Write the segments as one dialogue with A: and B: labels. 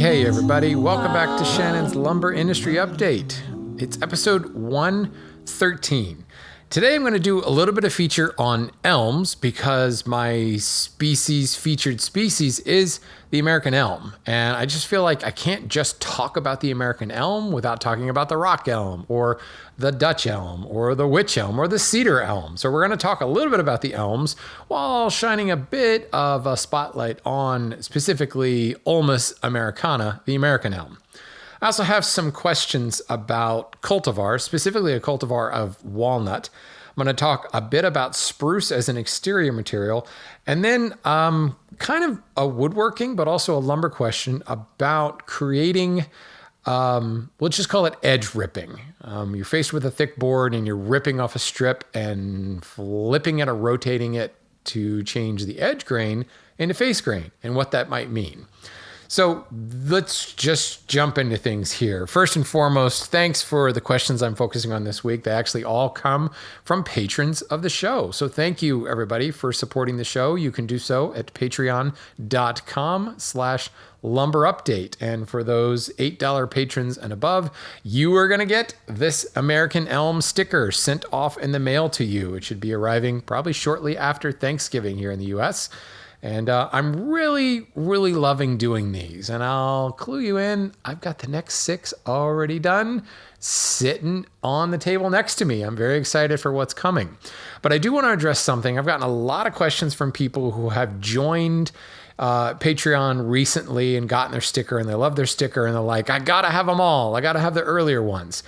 A: Hey, everybody. Welcome back to Shannon's Lumber Industry Update. It's episode 113. Today, I'm going to do a little bit of feature on elms because my featured species is the American elm. And I just feel like I can't just talk about the American elm without talking about the rock elm or the Dutch elm or the wych elm or the cedar elm. So we're going to talk a little bit about the elms while shining a bit of a spotlight on specifically Ulmus americana, the American elm. I also have some questions about cultivars, specifically a cultivar of walnut. I'm going to talk a bit about spruce as an exterior material, and then kind of a woodworking, but also a lumber question about creating, let's just call it edge ripping. You're faced with a thick board and you're ripping off a strip and flipping it or rotating it to change the edge grain into face grain and what that might mean. So let's just jump into things here. First and foremost, thanks for the questions I'm focusing on this week. They actually all come from patrons of the show. So thank you, everybody, for supporting the show. You can do so at patreon.com/lumberupdate. And for those $8 patrons and above, you are going to get this American Elm sticker sent off in the mail to you. It should be arriving probably shortly after Thanksgiving here in the U.S., and I'm really, really loving doing these. And I'll clue you in, I've got the next 6 already done, sitting on the table next to me. I'm very excited for what's coming. But I do want to address something. I've gotten a lot of questions from people who have joined Patreon recently and gotten their sticker, and they love their sticker, and they're like, I got to have them all. I got to have the earlier ones.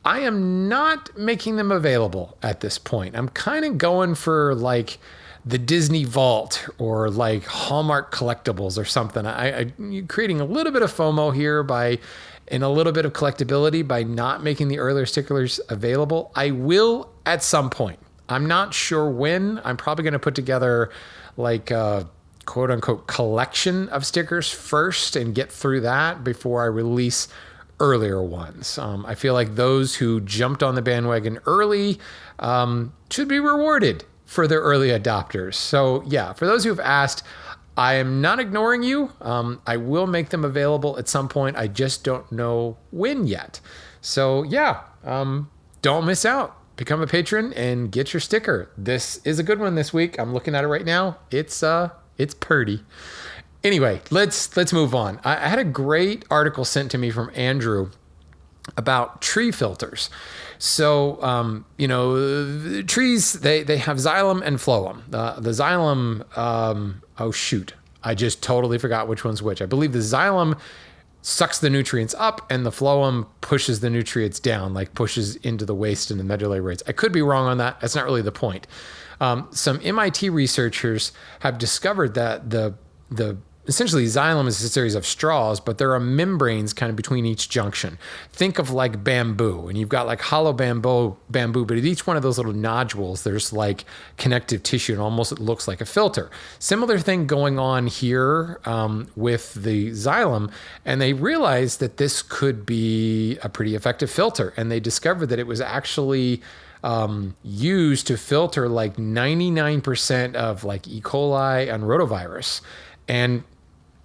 A: I am not making them available at this point. I'm kind of going for like the Disney Vault or like Hallmark Collectibles or something. I'm creating a little bit of FOMO here and a little bit of collectability by not making the earlier stickers available. I will at some point. I'm not sure when. I'm probably going to put together like a quote unquote collection of stickers first and get through that before I release earlier ones. I feel like those who jumped on the bandwagon early should be rewarded for their early adopters. So yeah, for those who have asked, I am not ignoring you. I will make them available at some point. I just don't know when yet. So yeah, don't miss out. Become a patron and get your sticker. This is a good one this week. I'm looking at it right now. It's purty. Anyway, let's move on. I had a great article sent to me from Andrew about tree filters. So, trees, they have xylem and phloem. The xylem, I just totally forgot which one's which. I believe the xylem sucks the nutrients up and the phloem pushes the nutrients down, like pushes into the waste and the medullary rates. I could be wrong on that. That's not really the point. Some MIT researchers have discovered that the essentially xylem is a series of straws, but there are membranes kind of between each junction. Think of like bamboo, and you've got like hollow bamboo, but at each one of those little nodules, there's like connective tissue, and almost it looks like a filter. Similar thing going on here with the xylem, and they realized that this could be a pretty effective filter, and they discovered that it was actually used to filter like 99% of like E. coli and rotavirus. And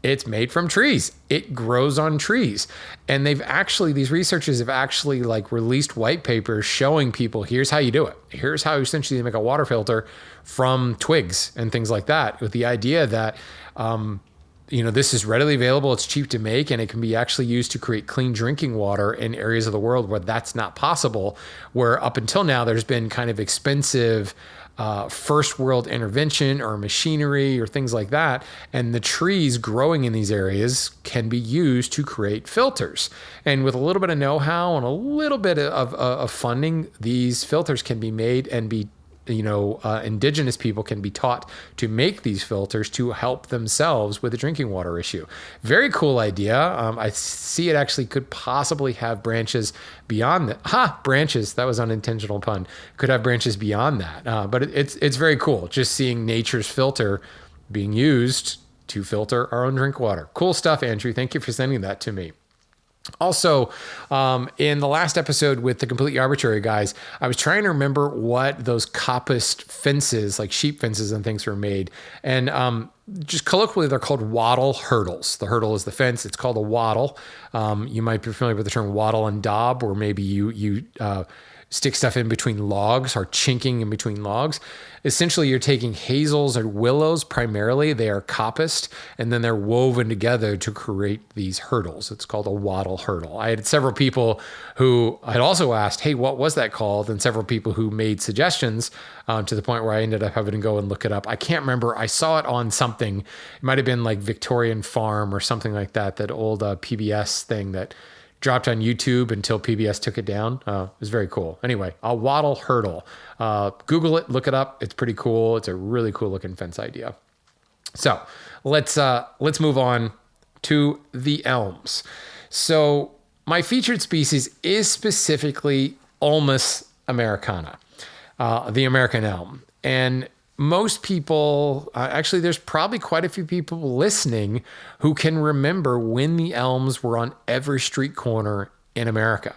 A: it's made from trees. It grows on trees. And these researchers have actually like released white papers showing people, here's how you do it. Here's how essentially you make a water filter from twigs and things like that, with the idea that, this is readily available, it's cheap to make, and it can be actually used to create clean drinking water in areas of the world where that's not possible, where up until now there's been kind of expensive first world intervention or machinery or things like that. And the trees growing in these areas can be used to create filters. And with a little bit of know-how and a little bit of funding, these filters can be made and be, indigenous people can be taught to make these filters to help themselves with the drinking water issue. Very cool idea. I see it actually could possibly have branches beyond that. Branches. That was an unintentional pun. Could have branches beyond that. But it's very cool just seeing nature's filter being used to filter our own drink water. Cool stuff, Andrew. Thank you for sending that to me. Also, in the last episode with the Completely Arbitrary guys, I was trying to remember what those coppiced fences, like sheep fences and things, were made. And just colloquially, they're called wattle hurdles. The hurdle is the fence. It's called a wattle. You might be familiar with the term wattle and daub, or maybe you stick stuff in between logs or chinking in between logs. Essentially, you're taking hazels or willows primarily. They are coppiced, and then they're woven together to create these hurdles. It's called a wattle hurdle. I had several people who had also asked, hey, what was that called? And several people who made suggestions to the point where I ended up having to go and look it up. I can't remember. I saw it on something. It might have been like Victorian Farm or something like that, that old PBS thing that dropped on YouTube until PBS took it down. It was very cool. Anyway, a wattle hurdle. Google it, look it up. It's pretty cool. It's a really cool looking fence idea. So let's move on to the elms. So my featured species is specifically Ulmus americana, the American elm. And most people, actually, there's probably quite a few people listening who can remember when the elms were on every street corner in America.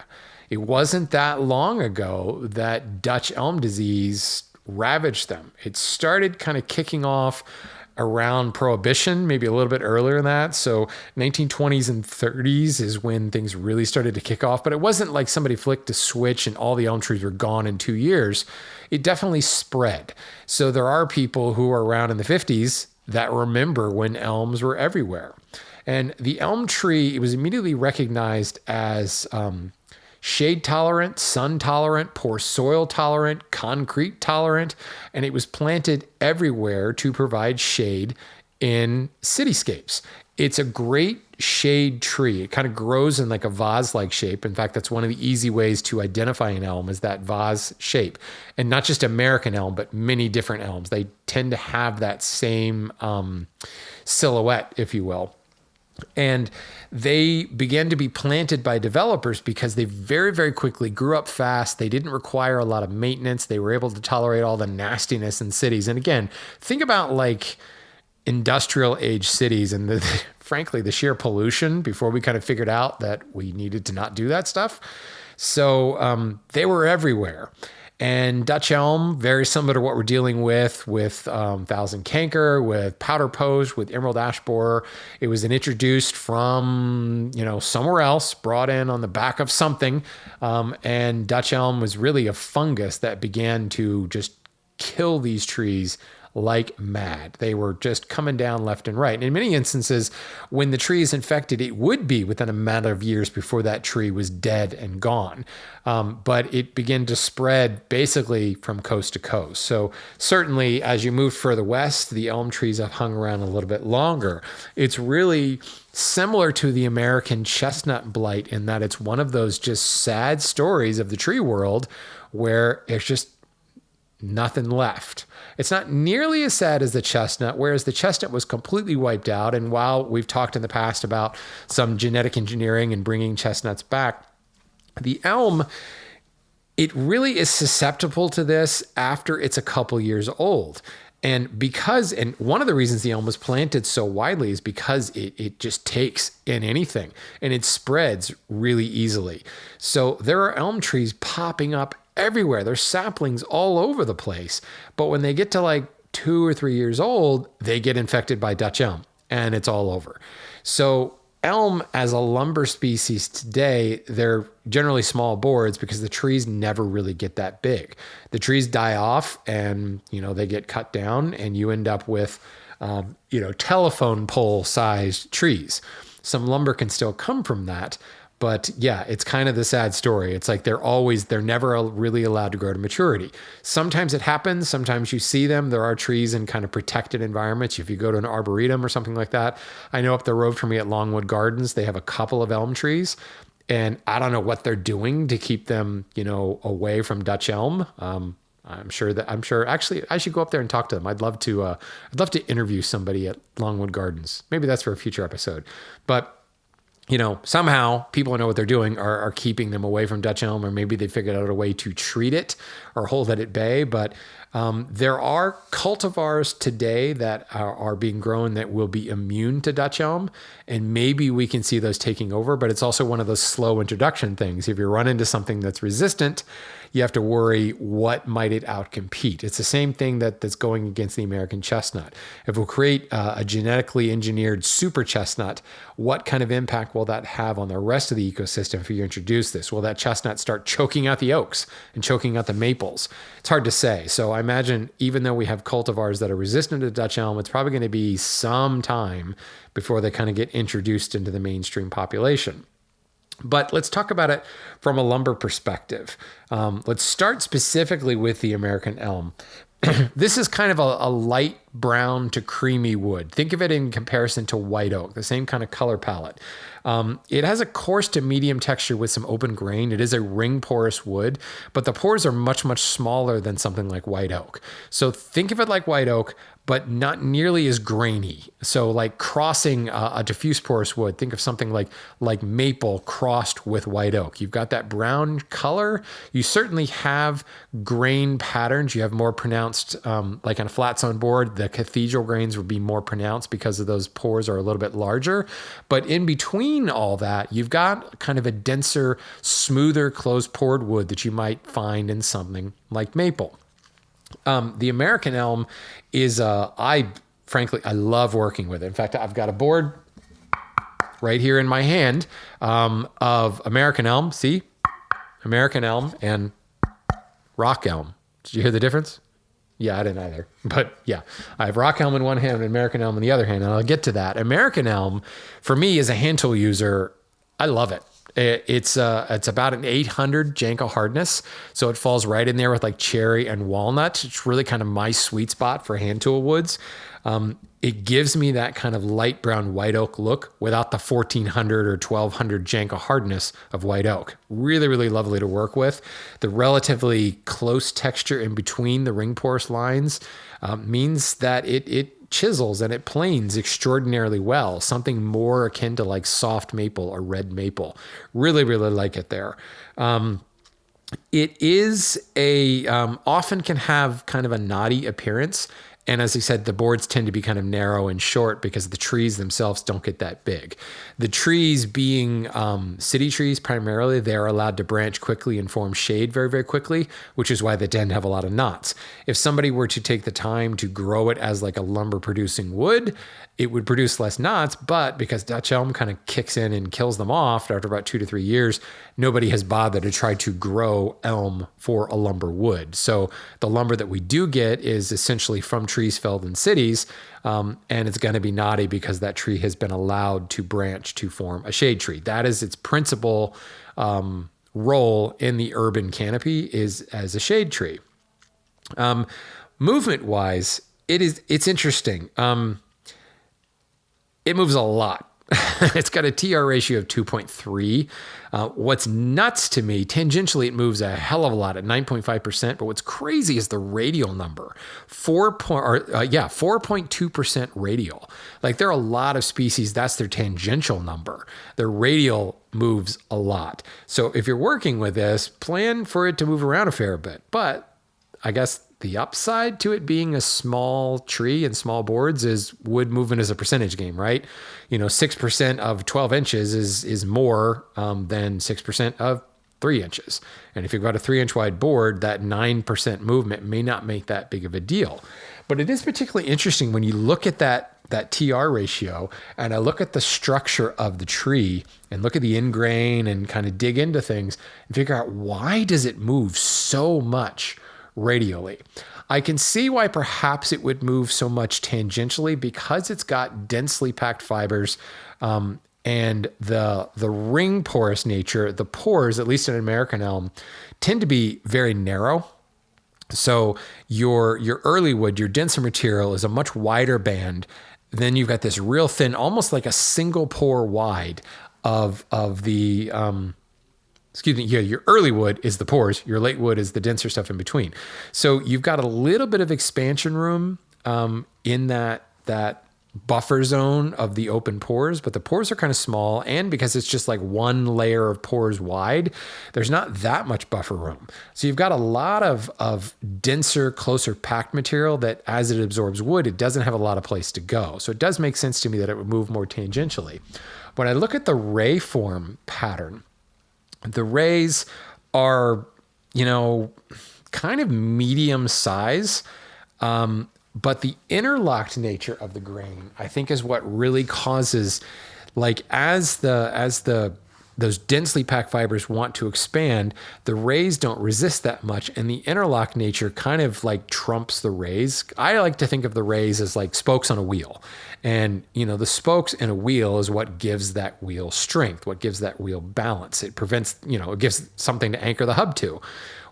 A: It wasn't that long ago that Dutch elm disease ravaged them. It started kind of kicking off around Prohibition, maybe a little bit earlier than that. So 1920s and 30s is when things really started to kick off. But it wasn't like somebody flicked a switch and all the elm trees were gone in 2 years. It definitely spread. So there are people who are around in the 50s that remember when elms were everywhere. And the elm tree, it was immediately recognized as shade tolerant, sun tolerant, poor soil tolerant, concrete tolerant, and it was planted everywhere to provide shade in cityscapes. It's a great shade tree. It kind of grows in like a vase-like shape. In fact, that's one of the easy ways to identify an elm is that vase shape. And not just American elm, but many different elms. They tend to have that same silhouette, if you will. And they began to be planted by developers because they very, very quickly grew up fast. They didn't require a lot of maintenance. They were able to tolerate all the nastiness in cities. And again, think about like industrial age cities and frankly, the sheer pollution before we kind of figured out that we needed to not do that stuff. So they were everywhere. And Dutch elm, very similar to what we're dealing with Thousand Canker, with powder post, with emerald ash borer. It was introduced from, somewhere else, brought in on the back of something. And Dutch elm was really a fungus that began to just kill these trees like mad. They were just coming down left and right. And in many instances, when the tree is infected, it would be within a matter of years before that tree was dead and gone. But it began to spread basically from coast to coast. So certainly as you move further west, the elm trees have hung around a little bit longer. It's really similar to the American chestnut blight in that it's one of those just sad stories of the tree world where it's just nothing left. It's not nearly as sad as the chestnut, whereas the chestnut was completely wiped out. And while we've talked in the past about some genetic engineering and bringing chestnuts back, the elm, it really is susceptible to this after it's a couple years old. And one of the reasons the elm was planted so widely is because it just takes in anything and it spreads really easily. So there are elm trees popping up everywhere. There's saplings all over the place. But when they get to like 2 or 3 years old, they get infected by Dutch elm and it's all over. So elm as a lumber species today, they're generally small boards because the trees never really get that big. The trees die off and, they get cut down and you end up with, telephone pole sized trees. Some lumber can still come from that. But yeah, it's kind of the sad story. It's like they're never really allowed to grow to maturity. Sometimes it happens. Sometimes you see them. There are trees in kind of protected environments. If you go to an arboretum or something like that, I know up the road from me at Longwood Gardens, they have a couple of elm trees. And I don't know what they're doing to keep them, away from Dutch elm. I'm sure actually I should go up there and talk to them. I'd love to interview somebody at Longwood Gardens. Maybe that's for a future episode. But somehow people who know what they're doing are keeping them away from Dutch elm, or maybe they figured out a way to treat it or hold it at bay. But there are cultivars today that are being grown that will be immune to Dutch elm, and maybe we can see those taking over. But it's also one of those slow introduction things. If you run into something that's resistant, you have to worry, what might it outcompete? It's the same thing that's going against the American chestnut. If we'll create a genetically engineered super chestnut, what kind of impact will that have on the rest of the ecosystem if you introduce this? Will that chestnut start choking out the oaks and choking out the maples? It's hard to say. So I imagine even though we have cultivars that are resistant to Dutch elm, it's probably going to be some time before they kind of get introduced into the mainstream population. But let's talk about it from a lumber perspective. Let's start specifically with the American elm. This is kind of a light brown to creamy wood. Think of it in comparison to white oak, the same kind of color palette. It has a coarse to medium texture with some open grain. It is a ring porous wood, but the pores are much, much smaller than something like white oak. So think of it like white oak, but not nearly as grainy. So like crossing a diffuse porous wood, think of something like maple crossed with white oak. You've got that brown color. You certainly have grain patterns. You have more pronounced, like on a flat stone board, the cathedral grains would be more pronounced because of those pores are a little bit larger. But in between all that, you've got kind of a denser, smoother, closed pored wood that you might find in something like maple. The American elm is, frankly, I love working with it. In fact, I've got a board right here in my hand of American elm. See? American elm and rock elm. Did you hear the difference? Yeah, I didn't either. But yeah, I have rock elm in one hand and American elm in the other hand, and I'll get to that. American elm, for me as a hand tool user, I love it. It's about an 800 Janko hardness, so it falls right in there with like cherry and walnut. It's really kind of my sweet spot for hand tool woods. It gives me that kind of light brown white oak look without the 1400 or 1200 Janko hardness of white oak. Really, really lovely to work with. The relatively close texture in between the ring porous lines means that it chisels and it planes extraordinarily well, something more akin to like soft maple or red maple. Really, really like it there. It is often can have kind of a knotty appearance. And as I said, the boards tend to be kind of narrow and short because the trees themselves don't get that big. The trees being city trees primarily, they're allowed to branch quickly and form shade very, very quickly, which is why they tend to have a lot of knots. If somebody were to take the time to grow it as like a lumber producing wood, it would produce less knots, but because Dutch elm kind of kicks in and kills them off after about 2 to 3 years, nobody has bothered to try to grow elm for a lumber wood. So the lumber that we do get is essentially from trees felled in cities, and it's going to be knotty because that tree has been allowed to branch to form a shade tree. That is its principal role in the urban canopy, is as a shade tree. Movement-wise, it's interesting. It moves a lot. It's got a TR ratio of 2.3. What's nuts to me, tangentially, it moves a hell of a lot at 9.5%. But what's crazy is the radial number, 4.2% radial. Like there are a lot of species, that's their tangential number. Their radial moves a lot. So if you're working with this, plan for it to move around a fair bit. But I guess the upside to it being a small tree and small boards is wood movement is a percentage game, right? 6% of 12 inches is more than 6% of 3 inches. And if you've got a 3-inch wide board, that 9% movement may not make that big of a deal. But it is particularly interesting when you look at that TR ratio and I look at the structure of the tree and look at the ingrain and kind of dig into things and figure out, why does it move so much radially? I can see why perhaps it would move so much tangentially, because it's got densely packed fibers, and the ring porous nature. The pores, at least in American elm, tend to be very narrow. So your early wood, your denser material, is a much wider band. Then you've got this real thin, almost like a single pore wide of the your early wood is the pores, your late wood is the denser stuff in between. So you've got a little bit of expansion room in that buffer zone of the open pores, but the pores are kind of small. And because it's just like one layer of pores wide, there's not that much buffer room. So you've got a lot of denser, closer packed material that as it absorbs wood, it doesn't have a lot of place to go. So it does make sense to me that it would move more tangentially. When I look at the ray form pattern, the rays are, kind of medium size. But the interlocked nature of the grain, I think, is what really causes, like, as those densely packed fibers want to expand, the rays don't resist that much, and the interlock nature kind of like trumps the rays. I like to think of the rays as like spokes on a wheel, and the spokes in a wheel is what gives that wheel strength, what gives that wheel balance. It prevents, it gives something to anchor the hub to.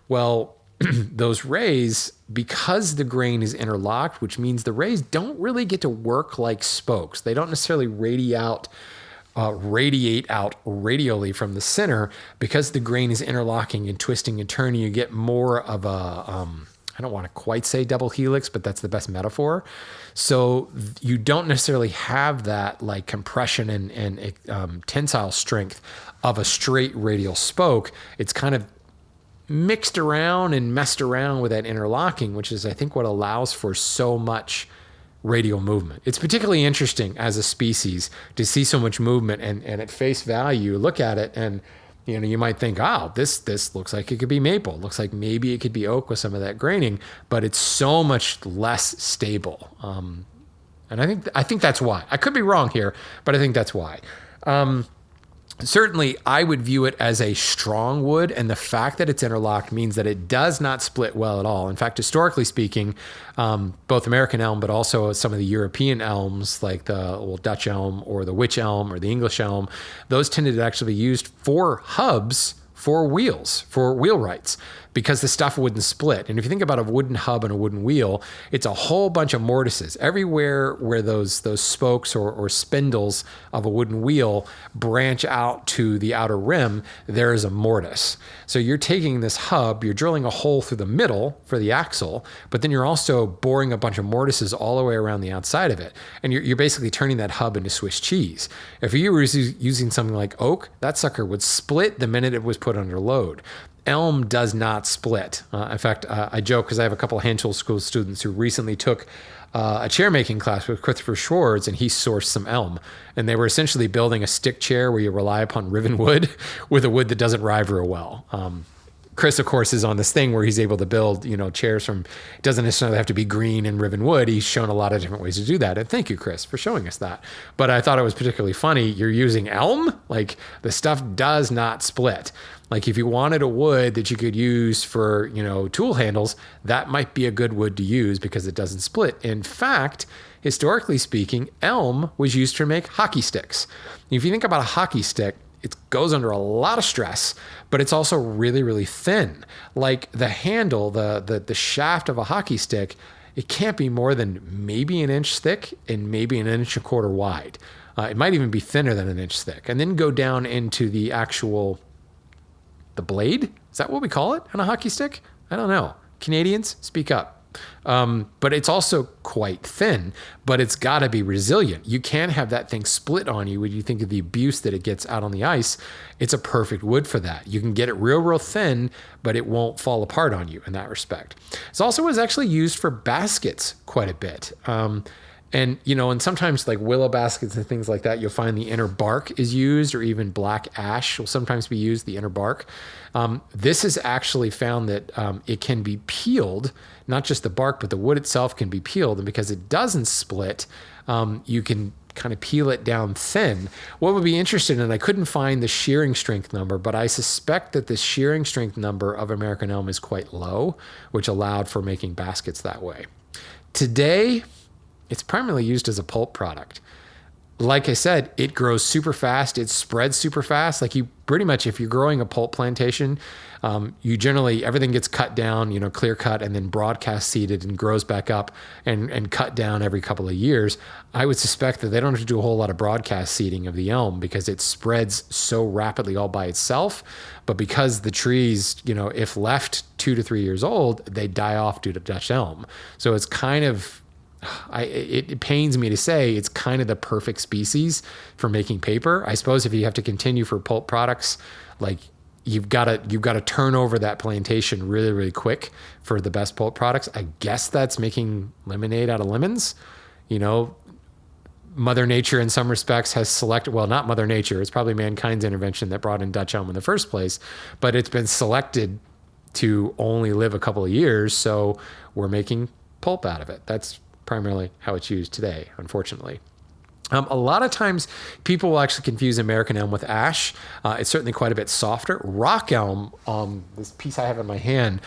A: Well, those rays, because the grain is interlocked, which means the rays don't really get to work like spokes. They don't necessarily radiate out radially from the center. Because the grain is interlocking and twisting and turning, you get more of a, I don't want to quite say double helix, but that's the best metaphor. So you don't necessarily have that like compression and tensile strength of a straight radial spoke. It's kind of mixed around and messed around with that interlocking, which is, I think, what allows for so much radial movement. It's particularly interesting as a species to see so much movement, and at face value, look at it and you might think, oh, this looks like it could be maple. Looks like maybe it could be oak with some of that graining, but it's so much less stable. And I think that's why. I could be wrong here, but I think that's why. Certainly, I would view it as a strong wood, and the fact that it's interlocked means that it does not split well at all. In fact, historically speaking, both American elm, but also some of the European elms, like the Dutch elm or the wych elm or the English elm, those tended to actually be used for hubs for wheels, for wheelwrights, because the stuff wouldn't split. And if you think about a wooden hub and a wooden wheel, it's a whole bunch of mortises. Everywhere where those spokes or spindles of a wooden wheel branch out to the outer rim, there is a mortise. So you're taking this hub, you're drilling a hole through the middle for the axle, but then you're also boring a bunch of mortises all the way around the outside of it. And you're basically turning that hub into Swiss cheese. If you were using something like oak, that sucker would split the minute it was put under load. Elm does not split. In fact, I joke because I have a couple of Hanschel School students who recently took a chair making class with Christopher Schwartz, and he sourced some elm. And they were essentially building a stick chair where you rely upon riven wood with a wood that doesn't rive real well. Chris, of course, is on this thing where he's able to build, chairs from, it doesn't necessarily have to be green and riven wood. He's shown a lot of different ways to do that. And thank you, Chris, for showing us that. But I thought it was particularly funny. You're using elm? Like, the stuff does not split. Like, if you wanted a wood that you could use for, tool handles, that might be a good wood to use because it doesn't split. In fact, historically speaking, elm was used to make hockey sticks. If you think about a hockey stick, it goes under a lot of stress, but it's also really, really thin. Like the handle, the shaft of a hockey stick, it can't be more than maybe an inch thick and maybe an inch and a quarter wide. It might even be thinner than an inch thick. And then go down into the blade? Is that what we call it on a hockey stick? I don't know. Canadians, speak up. But it's also quite thin, but it's got to be resilient. You can't have that thing split on you when you think of the abuse that it gets out on the ice. It's a perfect wood for that. You can get it real, real thin, but it won't fall apart on you in that respect. It also was actually used for baskets quite a bit. And sometimes like willow baskets and things like that, you'll find the inner bark is used, or even black ash will sometimes be used, the inner bark. This is actually found that it can be peeled, not just the bark, but the wood itself can be peeled. And because it doesn't split, you can kind of peel it down thin. What would be interesting, and I couldn't find the shearing strength number, but I suspect that the shearing strength number of American elm is quite low, which allowed for making baskets that way. Today, it's primarily used as a pulp product. Like I said, it grows super fast. It spreads super fast. Like, you pretty much, if you're growing a pulp plantation, you generally, everything gets cut down, clear cut, and then broadcast seeded and grows back up and cut down every couple of years. I would suspect that they don't have to do a whole lot of broadcast seeding of the elm because it spreads so rapidly all by itself. But because the trees, if left 2 to 3 years old, they die off due to Dutch elm. So it's kind of it pains me to say it's kind of the perfect species for making paper. I suppose if you have to continue for pulp products, like you've got to turn over that plantation really, really quick for the best pulp products. I guess that's making lemonade out of lemons. You know, Mother Nature in some respects has selected, well, not Mother Nature, it's probably mankind's intervention that brought in Dutch elm in the first place, but it's been selected to only live a couple of years. So we're making pulp out of it. That's primarily how it's used today, unfortunately. A lot of times people will actually confuse American elm with ash. It's certainly quite a bit softer. Rock elm, this piece I have in my hand,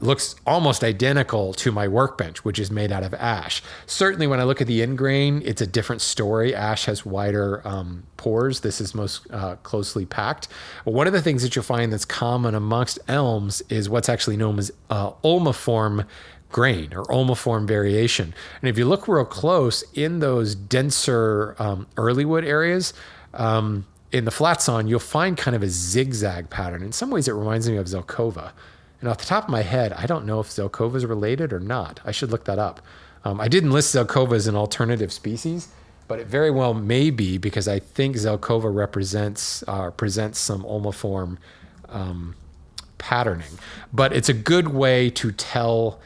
A: looks almost identical to my workbench, which is made out of ash. Certainly when I look at the end grain, it's a different story. Ash has wider pores. This is most closely packed. But one of the things that you'll find that's common amongst elms is what's actually known as ulmiform grain or ulmiform variation. And if you look real close in those denser early wood areas, in the flat sawn, you'll find kind of a zigzag pattern. In some ways, it reminds me of Zelkova. And off the top of my head, I don't know if Zelkova is related or not. I should look that up. I didn't list Zelkova as an alternative species, but it very well may be because I think Zelkova presents some ulmiform patterning. But it's a good way to tell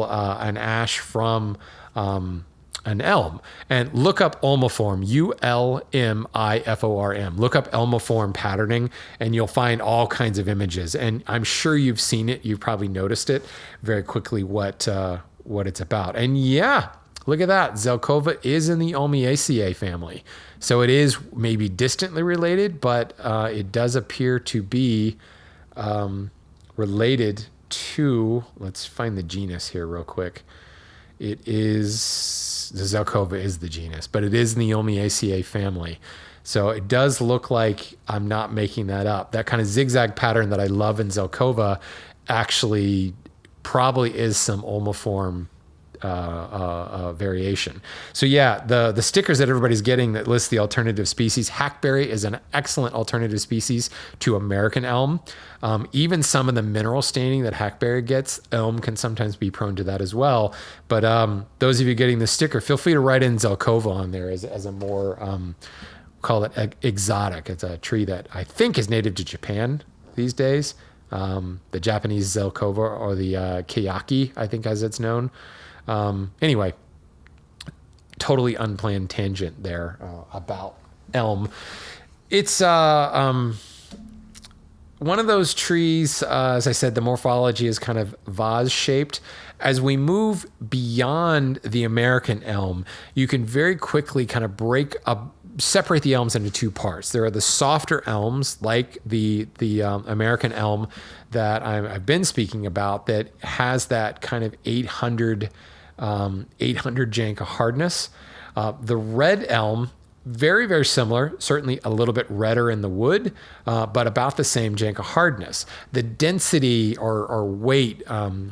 A: an ash from an elm. And look up ulmiform, ULMIFORM. Look up elmiform patterning, and you'll find all kinds of images. And I'm sure you've seen it. You've probably noticed it very quickly what it's about. And yeah, look at that. Zelkova is in the Ulmiaceae family. So it is maybe distantly related, but it does appear to be related to, let's find the genus here real quick. It is, the Zelkova is the genus, but it is in the Ulmiaceae family. So it does look like I'm not making that up. That kind of zigzag pattern that I love in Zelkova actually probably is some ulmiform variation. So yeah, the stickers that everybody's getting that list the alternative species, hackberry is an excellent alternative species to American elm. Even some of the mineral staining that hackberry gets, elm can sometimes be prone to that as well. But those of you getting the sticker, feel free to write in Zelkova on there as a more, call it exotic. It's a tree that I think is native to Japan these days. The Japanese Zelkova, or the Keyaki, I think as it's known. Anyway, totally unplanned tangent there about elm. It's one of those trees, as I said, the morphology is kind of vase-shaped. As we move beyond the American elm, you can very quickly kind of separate the elms into two parts. There are the softer elms, like the American elm that I've been speaking about, that has that kind of 800 Janka hardness. The red elm, very, very similar, certainly a little bit redder in the wood, but about the same Janka hardness. The density or weight,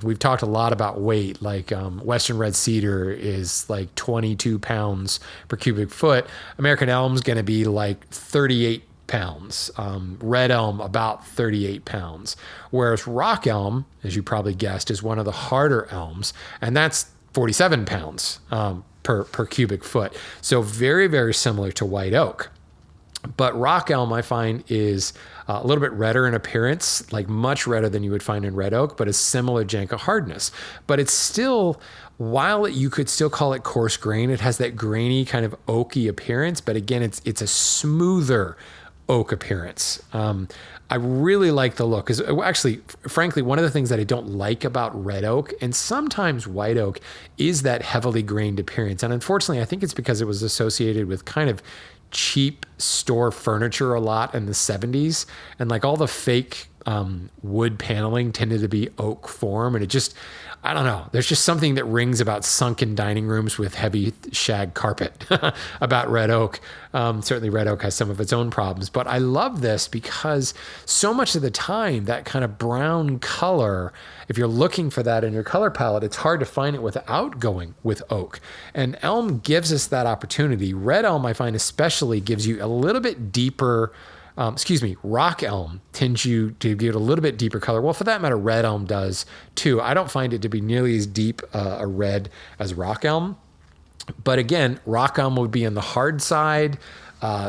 A: we've talked a lot about weight, like Western red cedar is like 22 pounds per cubic foot. American elm's going to be like 38 pounds. Red elm, about 38 pounds. Whereas rock elm, as you probably guessed, is one of the harder elms, and that's 47 pounds per cubic foot. So very, very similar to white oak. But rock elm, I find, is a little bit redder in appearance, like much redder than you would find in red oak, but a similar Janka hardness. But it's still, while you could still call it coarse grain, it has that grainy kind of oaky appearance. But again, it's a smoother oak appearance. I really like the look, because actually, frankly, one of the things that I don't like about red oak and sometimes white oak is that heavily grained appearance. And unfortunately, I think it's because it was associated with kind of cheap store furniture a lot in the 70s. And like all the fake wood paneling tended to be oak form. And it just, I don't know. There's just something that rings about sunken dining rooms with heavy shag carpet about red oak. Certainly red oak has some of its own problems, but I love this because so much of the time that kind of brown color, if you're looking for that in your color palette, it's hard to find it without going with oak. And elm gives us that opportunity. Red elm, I find especially, gives you a little bit deeper rock elm tends you to give it a little bit deeper color. Well, for that matter, red elm does too. I don't find it to be nearly as deep a red as rock elm. But again, rock elm would be on the hard side.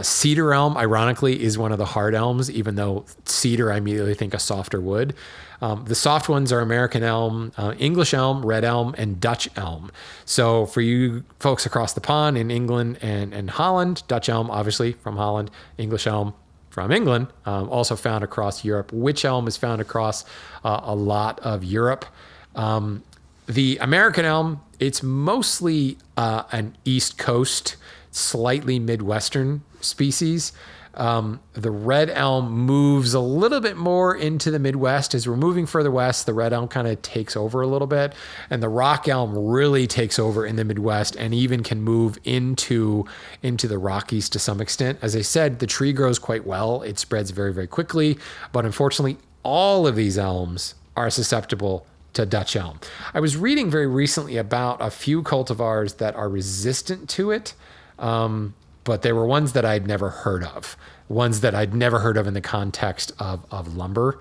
A: Cedar elm, ironically, is one of the hard elms, even though cedar, I immediately think a softer wood. The soft ones are American elm, English elm, red elm, and Dutch elm. So for you folks across the pond in England and Holland, Dutch elm, obviously from Holland, English elm from England, also found across Europe. Wych elm is found across a lot of Europe. The American elm, it's mostly an East Coast, slightly Midwestern species. The red elm moves a little bit more into the Midwest. As we're moving further west, the red elm kind of takes over a little bit. And the rock elm really takes over in the Midwest and even can move into the Rockies to some extent. As I said, the tree grows quite well. It spreads very, very quickly. But unfortunately, all of these elms are susceptible to Dutch elm. I was reading very recently about a few cultivars that are resistant to it. But they were ones that I'd never heard of, ones that I'd never heard of in the context of lumber.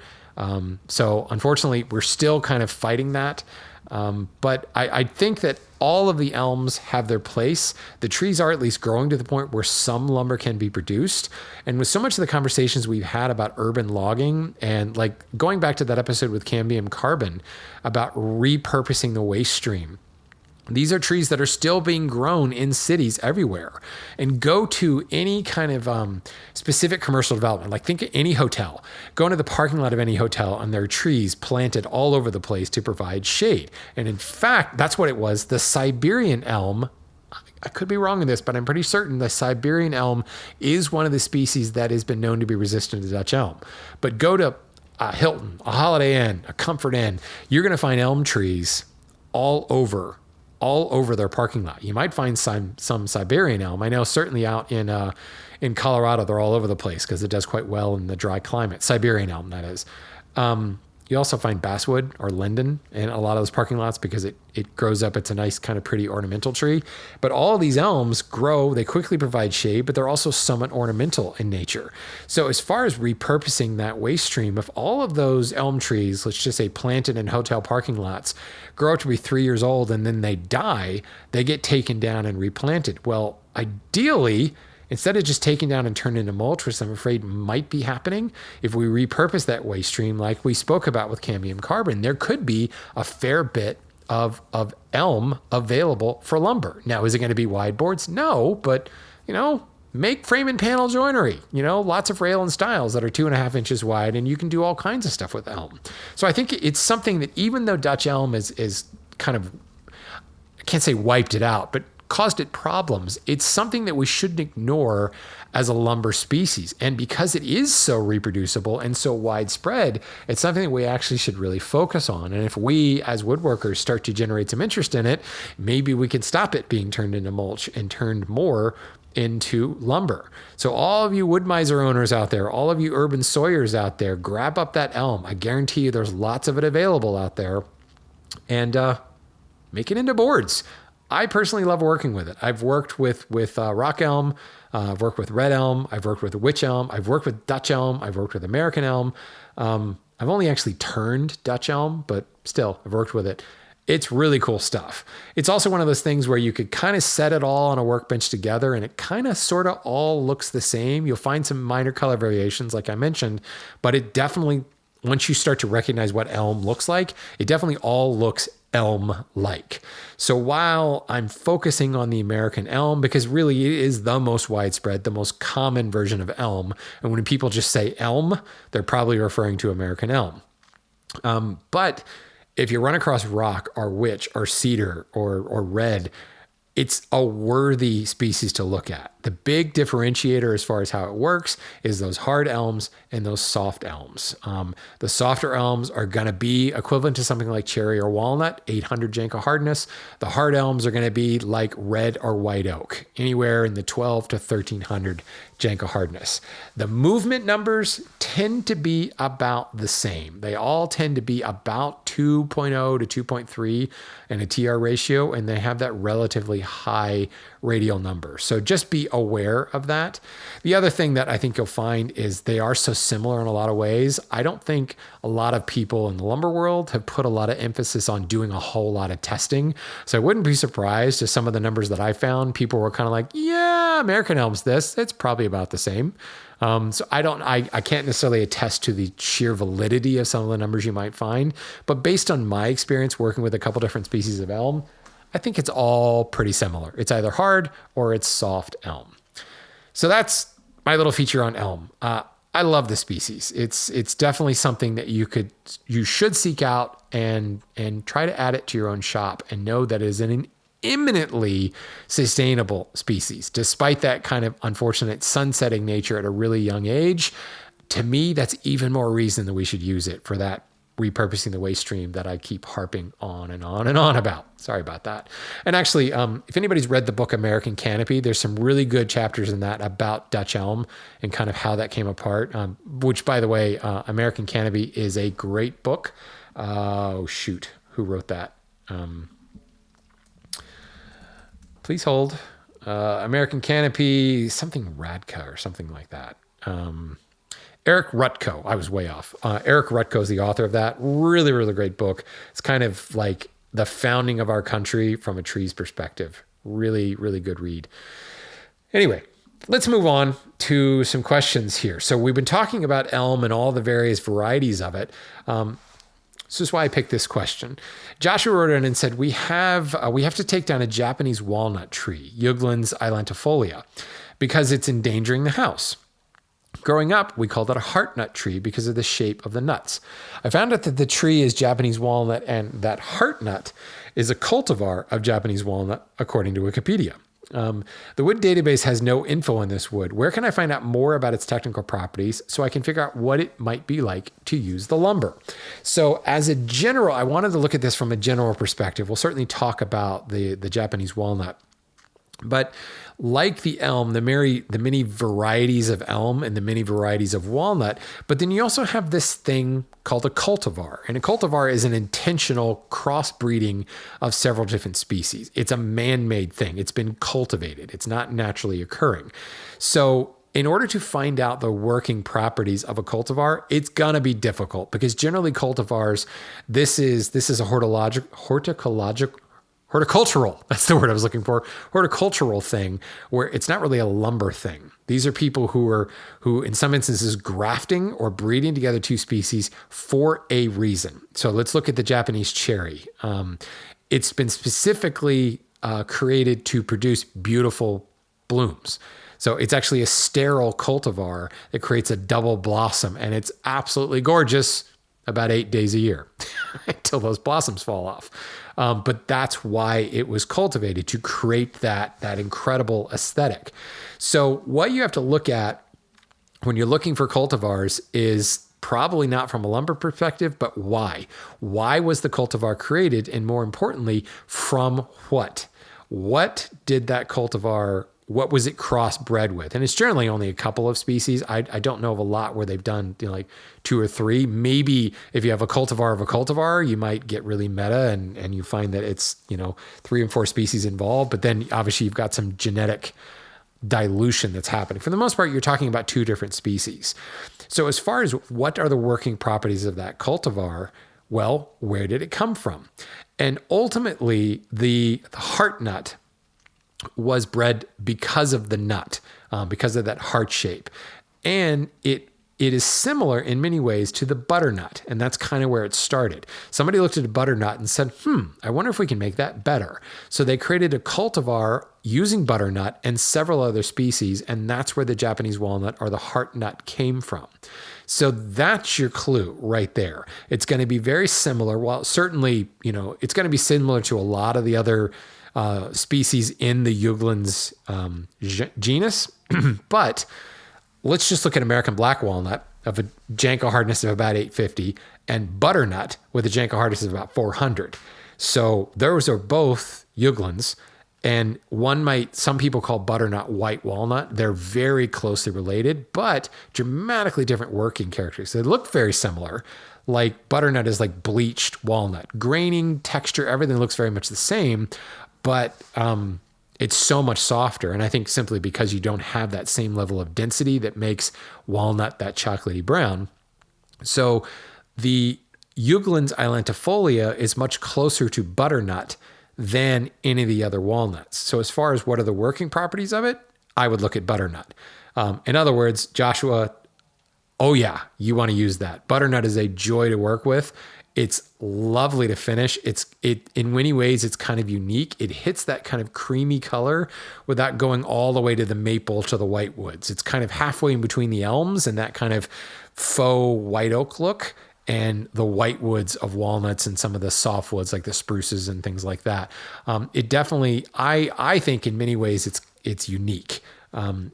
A: So unfortunately, we're still kind of fighting that. But I think that all of the elms have their place. The trees are at least growing to the point where some lumber can be produced. And with so much of the conversations we've had about urban logging and like going back to that episode with cambium carbon about repurposing the waste stream, these are trees that are still being grown in cities everywhere. And go to any kind of specific commercial development, like think of any hotel. Go into the parking lot of any hotel and there are trees planted all over the place to provide shade. And in fact, that's what it was. The Siberian elm, I could be wrong in this, but I'm pretty certain the Siberian elm is one of the species that has been known to be resistant to Dutch elm. But go to a Hilton, a Holiday Inn, a Comfort Inn, you're going to find elm trees all over their parking lot. You might find some Siberian elm. I know certainly out in Colorado, they're all over the place because it does quite well in the dry climate. Siberian elm, that is. You also find basswood or linden in a lot of those parking lots because it grows up. It's a nice kind of pretty ornamental tree. But all of these elms grow, they quickly provide shade, but they're also somewhat ornamental in nature. So as far as repurposing that waste stream, if all of those elm trees, let's just say planted in hotel parking lots, grow up to be 3 years old and then they die, they get taken down and replanted. Well, ideally, instead of just taking down and turning into mulch, which I'm afraid might be happening, if we repurpose that waste stream like we spoke about with cambium carbon, there could be a fair bit of elm available for lumber. Now, is it going to be wide boards? No, but, make frame and panel joinery, lots of rail and stiles that are 2.5 inches wide, and you can do all kinds of stuff with elm. So I think it's something that even though Dutch elm is kind of, I can't say wiped it out, but caused it problems, it's something that we shouldn't ignore as a lumber species. And because it is so reproducible and so widespread, it's something that we actually should really focus on. And if we as woodworkers start to generate some interest in it, maybe we can stop it being turned into mulch and turned more into lumber. So all of you wood miser owners out there, all of you urban sawyers out there, grab up that elm. I guarantee you there's lots of it available out there, and make it into boards. I personally love working with it. I've worked with rock elm, I've worked with red elm, I've worked with wych elm, I've worked with Dutch elm, I've worked with American elm. I've only actually turned Dutch elm, but still, I've worked with it. It's really cool stuff. It's also one of those things where you could kind of set it all on a workbench together and it kind of sort of all looks the same. You'll find some minor color variations, like I mentioned, but it definitely, once you start to recognize what elm looks like, it definitely all looks elm-like. So while I'm focusing on the American elm, because really it is the most widespread, the most common version of elm, and when people just say elm, they're probably referring to American elm. But if you run across rock or wych or cedar or red, it's a worthy species to look at. The big differentiator as far as how it works is those hard elms and those soft elms. The softer elms are going to be equivalent to something like cherry or walnut, 800 Janka hardness. The hard elms are going to be like red or white oak, anywhere in the 12 to 1300 Janka hardness. The movement numbers tend to be about the same. They all tend to be about 2.0 to 2.3 and a TR ratio, and they have that relatively high radial number. So just be aware of that. The other thing that I think you'll find is they are so similar in a lot of ways. I don't think a lot of people in the lumber world have put a lot of emphasis on doing a whole lot of testing. So I wouldn't be surprised if some of the numbers that I found, people were kind of like, yeah, American Elm's this. It's probably about the same. So I can't necessarily attest to the sheer validity of some of the numbers you might find, but based on my experience working with a couple different species of elm, I think it's all pretty similar. It's either hard or it's soft elm. So that's my little feature on elm. I love the species. It's definitely something that you should seek out and try to add it to your own shop and know that it is an eminently sustainable species, despite that kind of unfortunate sunsetting nature at a really young age. To me, that's even more reason that we should use it for that repurposing the waste stream that I keep harping on and on and on about. Sorry about that. And actually, if anybody's read the book American Canopy, there's some really good chapters in that about Dutch elm and kind of how that came apart, which, by the way, American Canopy is a great book. Oh, shoot. Who wrote that? Please hold. American Canopy, something Radka or something like that. Eric Rutko. I was way off. Eric Rutko is the author of that. Really, really great book. It's kind of like the founding of our country from a tree's perspective. Really, really good read. Anyway, let's move on to some questions here. So we've been talking about elm and all the various varieties of it. This is why I picked this question. Joshua wrote in and said, we have to take down a Japanese walnut tree, Juglans islantifolia, because it's endangering the house. Growing up, we called it a heart nut tree because of the shape of the nuts. I found out that the tree is Japanese walnut and that heart nut is a cultivar of Japanese walnut, according to Wikipedia. The wood database has no info on this wood. Where can I find out more about its technical properties so I can figure out what it might be like to use the lumber? So as a general, I wanted to look at this from a general perspective. We'll certainly talk about the Japanese walnut. But like the elm, the many varieties of elm and the many varieties of walnut, but then you also have this thing called a cultivar. And a cultivar is an intentional crossbreeding of several different species. It's a man-made thing. It's been cultivated. It's not naturally occurring. So in order to find out the working properties of a cultivar, it's going to be difficult because generally cultivars, this is a horticultural, that's the word I was looking for, horticultural thing where it's not really a lumber thing. These are people who in some instances grafting or breeding together two species for a reason. So let's look at the Japanese cherry. It's been specifically created to produce beautiful blooms. So it's actually a sterile cultivar that creates a double blossom, and it's absolutely gorgeous about 8 days a year until those blossoms fall off. But that's why it was cultivated, to create that incredible aesthetic. So what you have to look at when you're looking for cultivars is probably not from a lumber perspective, but why? Why was the cultivar created? And more importantly, from what? What did that cultivar, what was it crossbred with? And it's generally only a couple of species. I don't know of a lot where they've done like 2 or 3. Maybe if you have a cultivar of a cultivar, you might get really meta and you find that it's 3 and 4 species involved. But then obviously you've got some genetic dilution that's happening. For the most part, you're talking about 2 different species. So as far as what are the working properties of that cultivar, well, where did it come from? And ultimately, the heart nut was bred because of the nut, because of that heart shape. And it is similar in many ways to the butternut, and that's kind of where it started. Somebody looked at a butternut and said, I wonder if we can make that better. So they created a cultivar using butternut and several other species, and that's where the Japanese walnut or the heart nut came from. So that's your clue right there. It's going to be very similar. Well, certainly, it's going to be similar to a lot of the other species in the Juglans genus, but let's just look at American black walnut of a Janko hardness of about 850 and butternut with a Janko hardness of about 400. So those are both Juglans, And some people call butternut white walnut. They're very closely related, but dramatically different working characteristics. They look very similar. Like butternut is like bleached walnut. Graining, texture, everything looks very much the same, but it's so much softer. And I think simply because you don't have that same level of density that makes walnut that chocolatey brown. So the Juglans islantifolia is much closer to butternut than any of the other walnuts. So as far as what are the working properties of it, I would look at butternut. In other words, Joshua, oh yeah, you want to use that. Butternut is a joy to work with. It's lovely to finish. In many ways, it's kind of unique. It hits that kind of creamy color without going all the way to the maple to the white woods. It's kind of halfway in between the elms and that kind of faux white oak look and the white woods of walnuts and some of the soft woods like the spruces and things like that. It definitely, I think in many ways it's unique.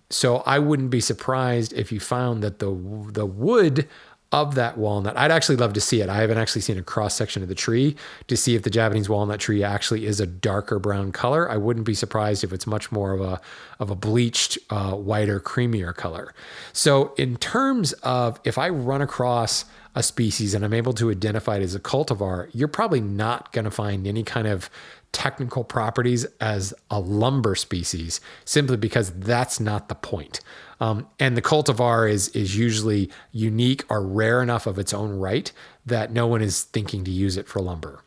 A: So I wouldn't be surprised if you found that the wood of that walnut, I'd actually love to see it. I haven't actually seen a cross section of the tree to see if the Japanese walnut tree actually is a darker brown color. I wouldn't be surprised if it's much more of a bleached, whiter, creamier color. So in terms of if I run across a species and I'm able to identify it as a cultivar, you're probably not going to find any kind of technical properties as a lumber species, simply because that's not the point. And the cultivar is usually unique or rare enough of its own right that no one is thinking to use it for lumber.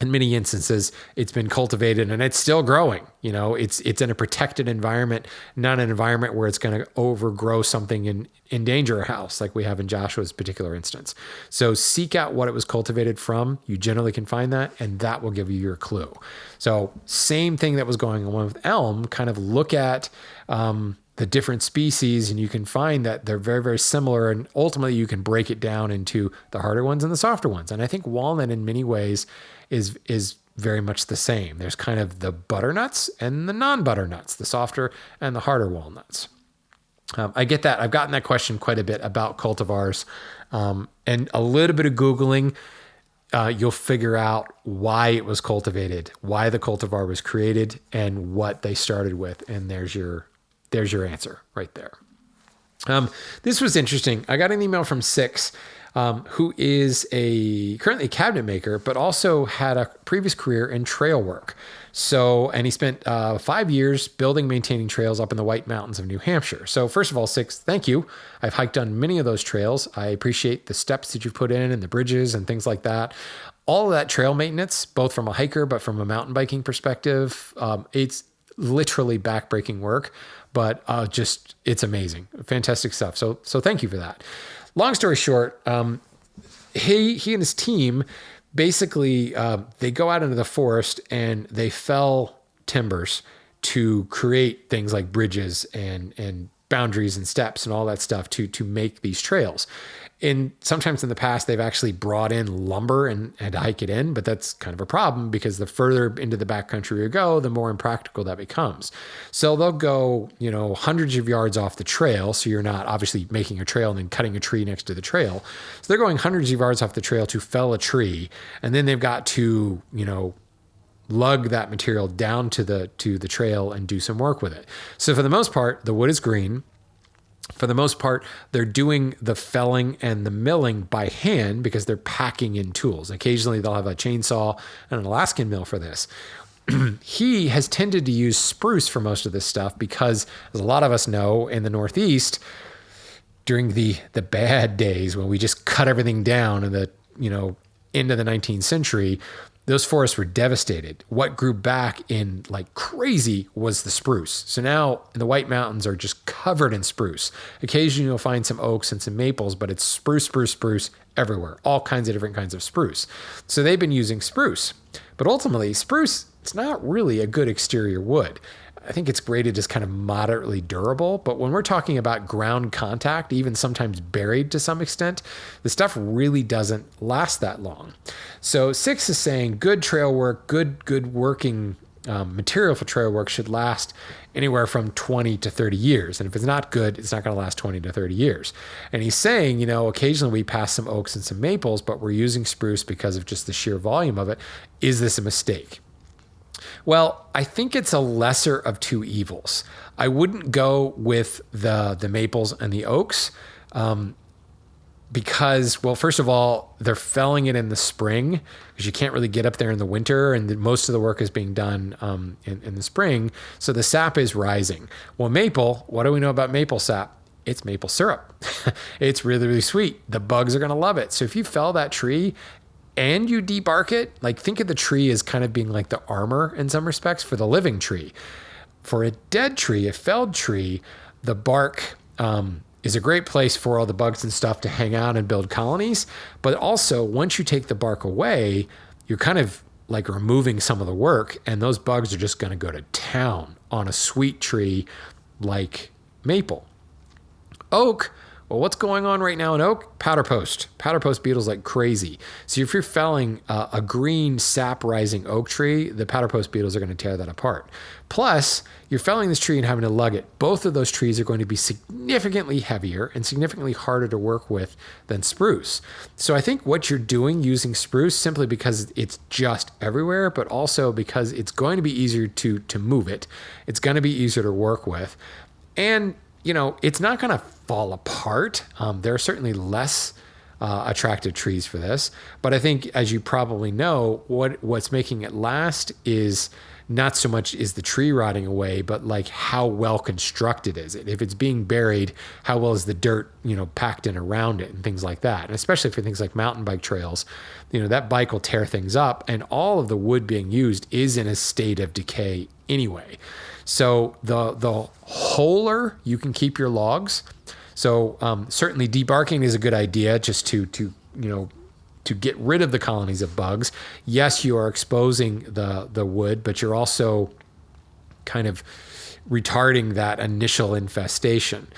A: In many instances, it's been cultivated and it's still growing. You know, it's in a protected environment, not an environment where it's going to overgrow something and endanger a house like we have in Joshua's particular instance. So seek out what it was cultivated from. You generally can find that, and that will give you your clue. So same thing that was going on with elm, kind of look at the different species, and you can find that they're very, very similar. And ultimately you can break it down into the harder ones and the softer ones. And I think walnut in many ways is very much the same. There's kind of the butternuts and the non-butternuts, the softer and the harder walnuts. I get that. I've gotten that question quite a bit about cultivars, and a little bit of Googling. You'll figure out why it was cultivated, why the cultivar was created, and what they started with. And there's your answer right there. This was interesting. I got an email from Six, who is currently a cabinet maker, but also had a previous career in trail work. And he spent 5 years building, maintaining trails up in the White Mountains of New Hampshire. So first of all, Six, thank you. I've hiked on many of those trails. I appreciate the steps that you've put in and the bridges and things like that. All of that trail maintenance, both from a hiker, but from a mountain biking perspective, it's literally backbreaking work, but it's amazing. Fantastic stuff. So thank you for that. Long story short, he and his team basically, they go out into the forest and they fell timbers to create things like bridges and boundaries and steps and all that stuff to make these trails. And sometimes in the past, they've actually brought in lumber and had to hike it in, but that's kind of a problem because the further into the backcountry you go, the more impractical that becomes. So they'll go, hundreds of yards off the trail. So you're not obviously making a trail and then cutting a tree next to the trail. So they're going hundreds of yards off the trail to fell a tree. And then they've got to, lug that material down to the trail and do some work with it. So for the most part, the wood is green. For the most part, they're doing the felling and the milling by hand because they're packing in tools. Occasionally, they'll have a chainsaw and an Alaskan mill for this. He has tended to use spruce for most of this stuff because, as a lot of us know, in the Northeast, during the bad days when we just cut everything down in the into the 19th century, those forests were devastated. What grew back in like crazy was the spruce. So now the White Mountains are just covered in spruce. Occasionally you'll find some oaks and some maples, but it's spruce, spruce, spruce everywhere. All kinds of different kinds of spruce. So they've been using spruce. But ultimately, spruce, it's not really a good exterior wood. I think it's rated as kind of moderately durable, but when we're talking about ground contact, even sometimes buried to some extent, the stuff really doesn't last that long. So Six is saying good trail work, good working material for trail work should last anywhere from 20 to 30 years. And if it's not good, it's not going to last 20 to 30 years. And he's saying, occasionally we pass some oaks and some maples, but we're using spruce because of just the sheer volume of it. Is this a mistake? Well, I think it's a lesser of two evils. I wouldn't go with the maples and the oaks because, well, first of all, they're felling it in the spring because you can't really get up there in the winter, and most of the work is being done in the spring. So the sap is rising. Well, maple, what do we know about maple sap? It's maple syrup. It's really, really sweet. The bugs are going to love it. So if you fell that tree and you debark it, like think of the tree as kind of being like the armor in some respects for the living tree. For a dead tree, a felled tree, the bark is a great place for all the bugs and stuff to hang out and build colonies. But also, once you take the bark away, you're kind of like removing some of the work, and those bugs are just going to go to town on a sweet tree like maple. Oak, well, what's going on right now in oak? Powder post beetles like crazy. So if you're felling a green sap rising oak tree, the powder post beetles are going to tear that apart. Plus, you're felling this tree and having to lug it. Both of those trees are going to be significantly heavier and significantly harder to work with than spruce. So I think what you're doing using spruce, simply because it's just everywhere, but also because it's going to be easier to move it. It's going to be easier to work with. And it's not going to fall apart. There are certainly less attractive trees for this. But I think, as you probably know, what's making it last is not so much is the tree rotting away, but like how well constructed is it? If it's being buried, how well is the dirt, packed in around it and things like that? And especially for things like mountain bike trails, that bike will tear things up, and all of the wood being used is in a state of decay anyway. So the wholer you can keep your logs. So certainly debarking is a good idea, just to get rid of the colonies of bugs. Yes, you are exposing the wood, but you're also kind of retarding that initial infestation.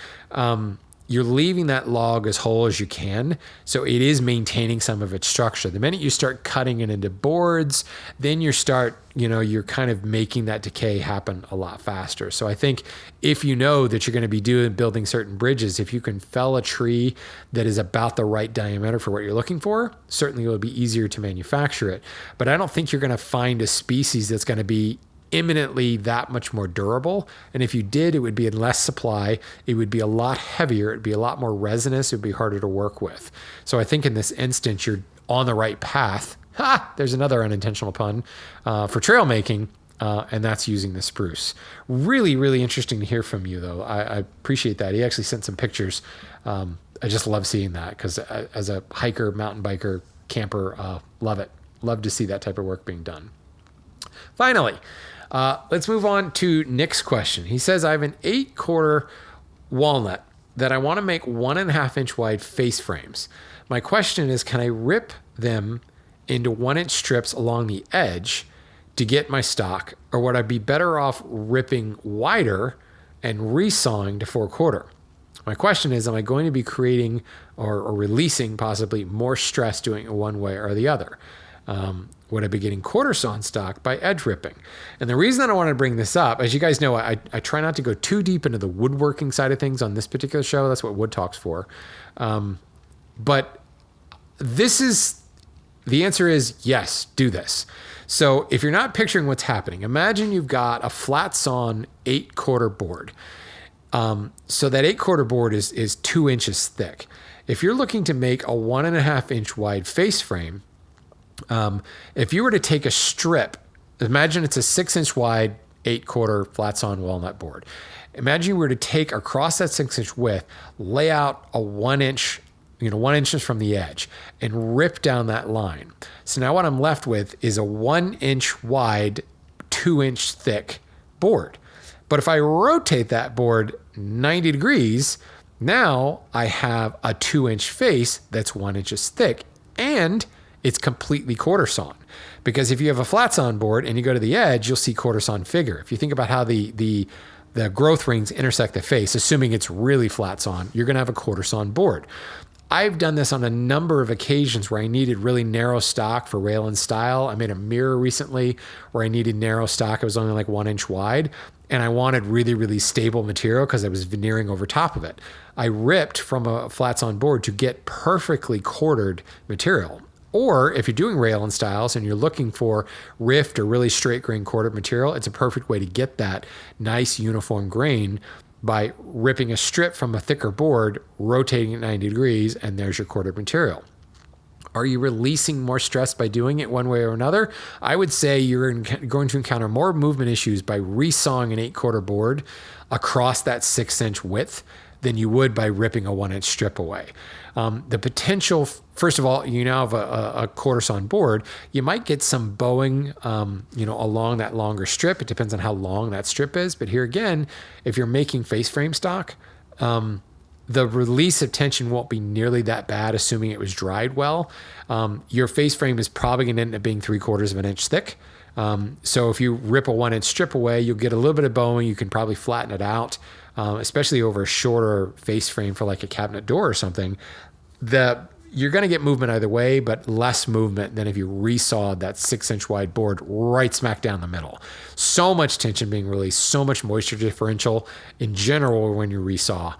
A: You're leaving that log as whole as you can, so it is maintaining some of its structure. The minute you start cutting it into boards, then you're kind of making that decay happen a lot faster. So I think if you know that you're going to be building certain bridges, if you can fell a tree that is about the right diameter for what you're looking for, certainly it will be easier to manufacture it. But I don't think you're going to find a species that's going to be imminently that much more durable. And if you did, it would be in less supply. It would be a lot heavier. It'd be a lot more resinous. It would be harder to work with. So I think in this instance, you're on the right path. There's another unintentional pun for trail making. And that's using the spruce. Really, really interesting to hear from you, though. I appreciate that. He actually sent some pictures. I just love seeing that because as a hiker, mountain biker, camper, love it. Love to see that type of work being done. Finally, let's move on to Nick's question. He says, I have an 8-quarter walnut that I want to make 1.5 inch wide face frames. My question is, can I rip them into 1-inch strips along the edge to get my stock, or would I be better off ripping wider and resawing to 4/4? My question is, am I going to be creating or releasing possibly more stress doing it one way or the other? Would I be getting quartersawn stock by edge ripping? And the reason that I wanted to bring this up, as you guys know, I try not to go too deep into the woodworking side of things on this particular show. That's what Wood Talk's for. But the answer is yes, do this. So if you're not picturing what's happening, imagine you've got a flat sawn 8-quarter board. So that 8-quarter board is 2 inches thick. If you're looking to make a 1.5 inch wide face frame, if you were to take a strip, imagine it's a 6-inch wide 8-quarter flat sawn walnut board. Imagine you were to take across that 6-inch width, lay out a 1 inch, 1 inch from the edge, and rip down that line. So now what I'm left with is a 1 inch wide, 2 inch thick board. But if I rotate that board 90 degrees, now I have a 2 inch face that's 1 inch thick, and it's completely quartersawn. Because if you have a flat sawn board and you go to the edge, you'll see quartersawn figure. If you think about how the growth rings intersect the face, assuming it's really flat sawn, you're going to have a quartersawn board. I've done this on a number of occasions where I needed really narrow stock for rail and style. I made a mirror recently where I needed narrow stock. It was only like 1 inch wide, and I wanted really, really stable material because I was veneering over top of it. I ripped from a flat sawn board to get perfectly quartered material. Or if you're doing rail and styles and you're looking for rift or really straight grain quartered material, it's a perfect way to get that nice uniform grain by ripping a strip from a thicker board, rotating it 90 degrees, and there's your quartered material. Are you releasing more stress by doing it one way or another? I would say you're going to encounter more movement issues by resawing an 8/4 board across that 6-inch width than you would by ripping a 1-inch strip away. The potential, first of all, you now have a quartersawn board. You might get some bowing, along that longer strip. It depends on how long that strip is. But here again, if you're making face frame stock, the release of tension won't be nearly that bad, assuming it was dried well. Your face frame is probably going to end up being 3/4 of an inch thick. So if you rip a 1-inch strip away, you'll get a little bit of bowing. You can probably flatten it out, especially over a shorter face frame for like a cabinet door or something. You're going to get movement either way, but less movement than if you resawed that 6-inch wide board right smack down the middle. So much tension being released, so much moisture differential in general when you resaw.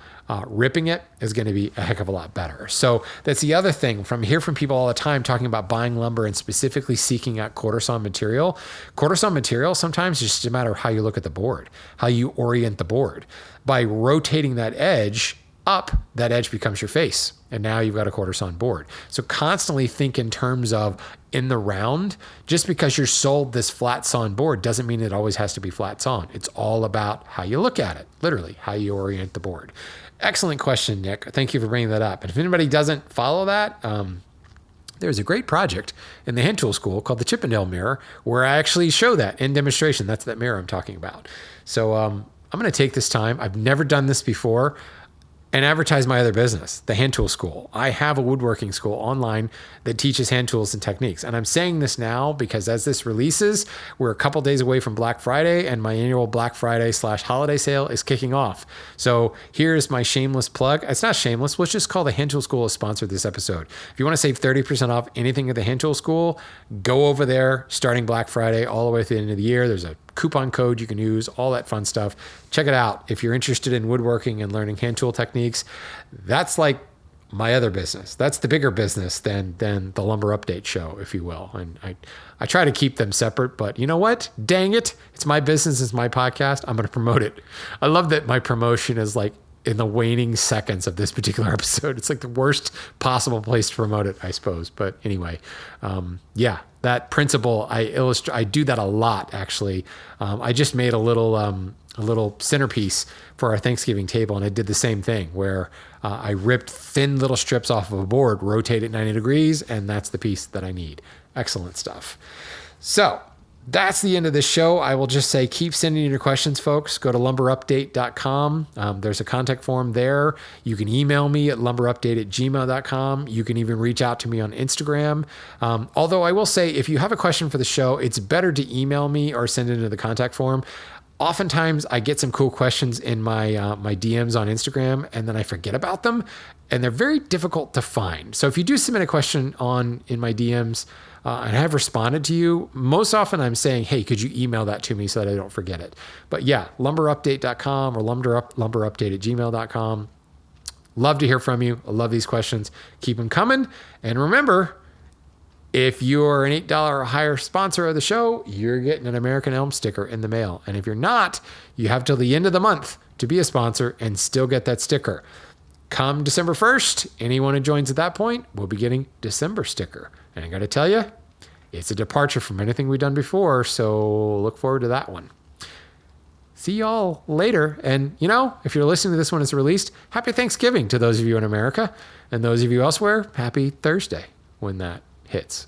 A: Ripping it is going to be a heck of a lot better. So that's the other thing. Hear from people all the time talking about buying lumber and specifically seeking out quartersawn material. Quartersawn material sometimes is just a matter of how you look at the board, how you orient the board. By rotating that edge up, that edge becomes your face. And now you've got a quartersawn board. So constantly think in terms of in the round. Just because you're sold this flat sawn board doesn't mean it always has to be flat sawn. It's all about how you look at it, literally, how you orient the board. Excellent question, Nick. Thank you for bringing that up. And if anybody doesn't follow that, there's a great project in the hand tool school called the Chippendale mirror, where I actually show that in demonstration. That's that mirror I'm talking about. So I'm going to take this time. I've never done this before, and advertise my other business, the hand tool school. I have a woodworking school online that teaches hand tools and techniques. And I'm saying this now because as this releases, we're a couple days away from Black Friday, and my annual Black Friday/holiday sale is kicking off. So here's my shameless plug. It's not shameless. Let's just call the hand tool school a sponsor of this episode. If you want to save 30% off anything at the hand tool school, go over there starting Black Friday all the way through the end of the year. There's a coupon code you can use, all that fun stuff. Check it out. If you're interested in woodworking and learning hand tool techniques, that's like my other business. That's the bigger business than the Lumber Update show, if you will. And I try to keep them separate, but you know what? Dang it. It's my business. It's my podcast. I'm going to promote it. I love that my promotion is like in the waning seconds of this particular episode. It's like the worst possible place to promote it, I suppose. But anyway, that principle, I do that a lot, actually. I just made a little centerpiece for our Thanksgiving table, and I did the same thing where I ripped thin little strips off of a board, rotate it 90 degrees, and that's the piece that I need. Excellent stuff. So that's the end of this show. I will just say, keep sending in your questions, folks. Go to lumberupdate.com. There's a contact form there. You can email me at lumberupdate@gmail.com. You can even reach out to me on Instagram. Although I will say, if you have a question for the show, it's better to email me or send it into the contact form. Oftentimes I get some cool questions in my DMs on Instagram, and then I forget about them, and they're very difficult to find. So if you do submit a question in my DMs, and I have responded to you, most often I'm saying, hey, could you email that to me so that I don't forget it? But yeah, lumberupdate.com or lumberupdate@gmail.com. Love to hear from you. I love these questions. Keep them coming. And remember, if you're an $8 or higher sponsor of the show, you're getting an American Elm sticker in the mail. And if you're not, you have till the end of the month to be a sponsor and still get that sticker. Come December 1st, anyone who joins at that point will be getting December sticker. And I got to tell you, it's a departure from anything we've done before, so look forward to that one. See y'all later. And, if you're listening to this when it's released, happy Thanksgiving to those of you in America. And those of you elsewhere, happy Thursday when that hits.